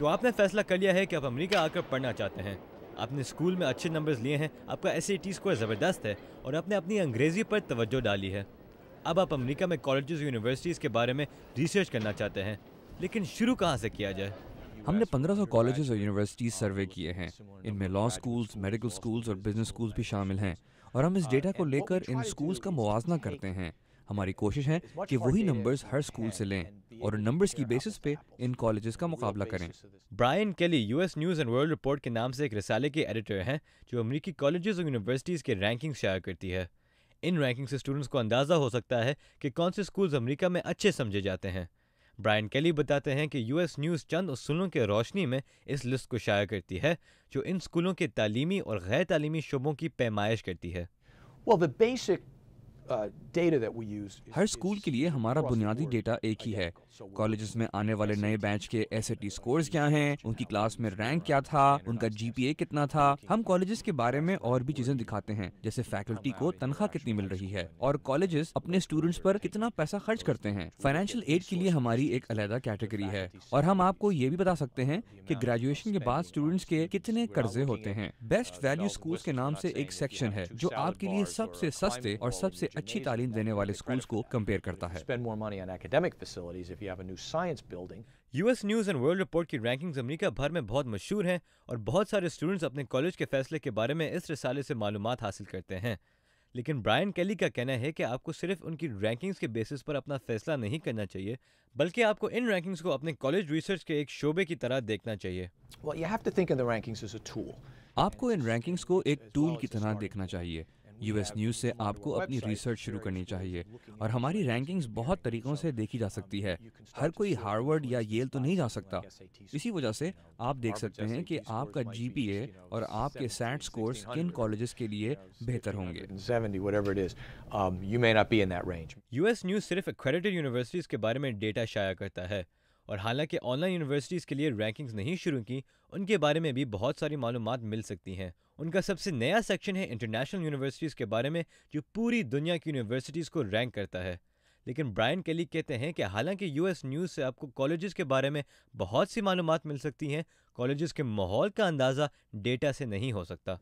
تو آپ نے فیصلہ کر لیا ہے کہ آپ امریکہ آ کر پڑھنا چاہتے ہیں، آپ نے اسکول میں اچھے نمبرز لیے ہیں، آپ کا SAT اسکور زبردست ہے اور آپ نے اپنی انگریزی پر توجہ ڈالی ہے۔ اب آپ امریکہ میں کالجز یونیورسٹیز کے بارے میں ریسرچ کرنا چاہتے ہیں، لیکن شروع کہاں سے کیا جائے؟ ہم نے 1500 کالجز اور یونیورسٹیز سروے کیے ہیں۔ ان میں لاء سکولز، میڈیکل سکولز اور بزنس سکولز بھی شامل ہیں، اور ہم اس ڈیٹا کو لے کر ان سکولز کا موازنہ کرتے ہیں۔ ہماری کوشش ہے کہ وہی نمبرز ہر سکول سے لیں اور ان نمبرز کی بیسس پہ ان کالجز کا مقابلہ کریں۔ Brian Kelly US news and world report کے نام سے ایک رسالے کے ایڈیٹر ہیں جو امریکی کالجز اور یونیورسٹیز کے رینکنگ شائع کرتی ہے۔ ان رینکنگ سے اسٹوڈنٹس کو اندازہ ہو سکتا ہے کہ کون سے اسکولز امریکہ میں اچھے سمجھے جاتے ہیں۔ برائن کیلی بتاتے ہیں کہ US نیوز چند اصولوں کے روشنی میں اس لسٹ کو شائع کرتی ہے جو ان اسکولوں کے تعلیمی اور غیر تعلیمی شعبوں کی پیمائش کرتی ہے۔ ہر اسکول کے لیے ہمارا بنیادی ڈیٹا ایک ہی ہے۔ کالجز میں آنے والے نئے بیچ کے SAT سکورز کیا ہیں، ان کی کلاس میں رینک کیا تھا، ان کا GPA کتنا تھا۔ ہم کالجز کے بارے میں اور بھی چیزیں دکھاتے ہیں، جیسے فیکلٹی کو تنخواہ کتنی مل رہی ہے اور کالجز اپنے اسٹوڈنٹس پر کتنا پیسہ خرچ کرتے ہیں۔ فائنینشیل ایڈ کے لیے ہماری ایک علیحدہ کیٹیگری ہے، اور ہم آپ کو یہ بھی بتا سکتے ہیں کہ گریجویشن کے بعد اسٹوڈنٹس کے کتنے قرضے ہوتے ہیں۔ بیسٹ ویلیو اسکولز کے نام سے ایک سیکشن ہے جو آپ کے لیے سب سے سستے اور سب سے اچھی تعلیم دینے والے اسکولز کو کمپیئر کرتا ہے۔ US news and world report کی رینکنگز امریکہ بھر میں بہت مشہور ہیں اور بہت سارے اسٹوڈنٹس اپنے کالج کے فیصلے کے بارے میں اس رسالے سے معلومات حاصل کرتے ہیں۔ لیکن برائن کیلی کا کہنا ہے کہ آپ کو صرف ان کی رینکنگز کے بیسس پر اپنا فیصلہ نہیں کرنا چاہیے، بلکہ آپ کو ان رینکنگز کو اپنے کالج ریسرچ کے ایک شعبے کی طرح دیکھنا چاہیے۔ آپ کو ان رینکنگز کو ایک ٹول کی طرح دیکھنا چاہیے۔ US نیوز سے آپ کو اپنی ریسرچ شروع کرنی چاہیے، اور ہماری رینکنگز بہت طریقوں سے دیکھی جا سکتی ہے۔ ہر کوئی ہارورڈ یا ییل تو نہیں جا سکتا، اسی وجہ سے آپ دیکھ سکتے ہیں کہ آپ کا GPA اور آپ کے SAT سکورز کن کالجز کے لیے بہتر ہوں گے۔ US نیوز صرف accredited یونیورسٹیز کے بارے میں ڈیٹا شائع کرتا ہے، اور حالانکہ آن لائن یونیورسٹیز کے لیے رینکنگز نہیں شروع کی، ان کے بارے میں بھی بہت ساری معلومات مل سکتی ہیں۔ ان کا سب سے نیا سیکشن ہے انٹرنیشنل یونیورسٹیز کے بارے میں، جو پوری دنیا کی یونیورسٹیز کو رینک کرتا ہے۔ لیکن برائن کیلی کہتے ہیں کہ حالانکہ US نیوز سے آپ کو کالجز کے بارے میں بہت سی معلومات مل سکتی ہیں، کالجز کے ماحول کا اندازہ ڈیٹا سے نہیں ہو سکتا۔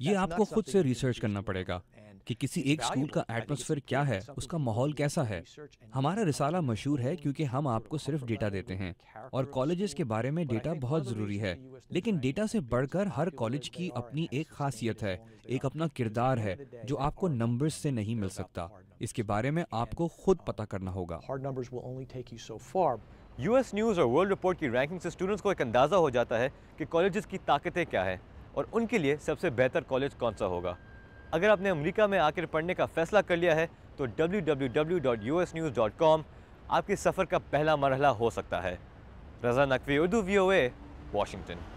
یہ آپ کو خود سے ریسرچ کرنا پڑے گا کہ کسی ایک اسکول کا ایٹماسفیئر کیا ہے، اس کا ماحول کیسا ہے۔ ہمارا رسالہ مشہور ہے کیونکہ ہم آپ کو صرف ڈیٹا دیتے ہیں، اور کالجز کے بارے میں ڈیٹا بہت ضروری ہے، لیکن ڈیٹا سے بڑھ کر ہر کالج کی اپنی ایک خاصیت ہے، ایک اپنا کردار ہے جو آپ کو نمبرز سے نہیں مل سکتا۔ اس کے بارے میں آپ کو خود پتہ کرنا ہوگا۔ US نیوز اور ورلڈ رپورٹ کی رینکنگ سے اسٹوڈنٹس کو ایک اندازہ ہو جاتا ہے کہ کالجز کی طاقتیں کیا ہیں اور ان کے لیے سب سے بہتر کالج کون سا ہوگا۔ اگر آپ نے امریکہ میں آ کر پڑھنے کا فیصلہ کر لیا ہے تو www.usnews.com آپ کے سفر کا پہلا مرحلہ ہو سکتا ہے۔ رضا نقوی، اردو VOA، واشنگٹن۔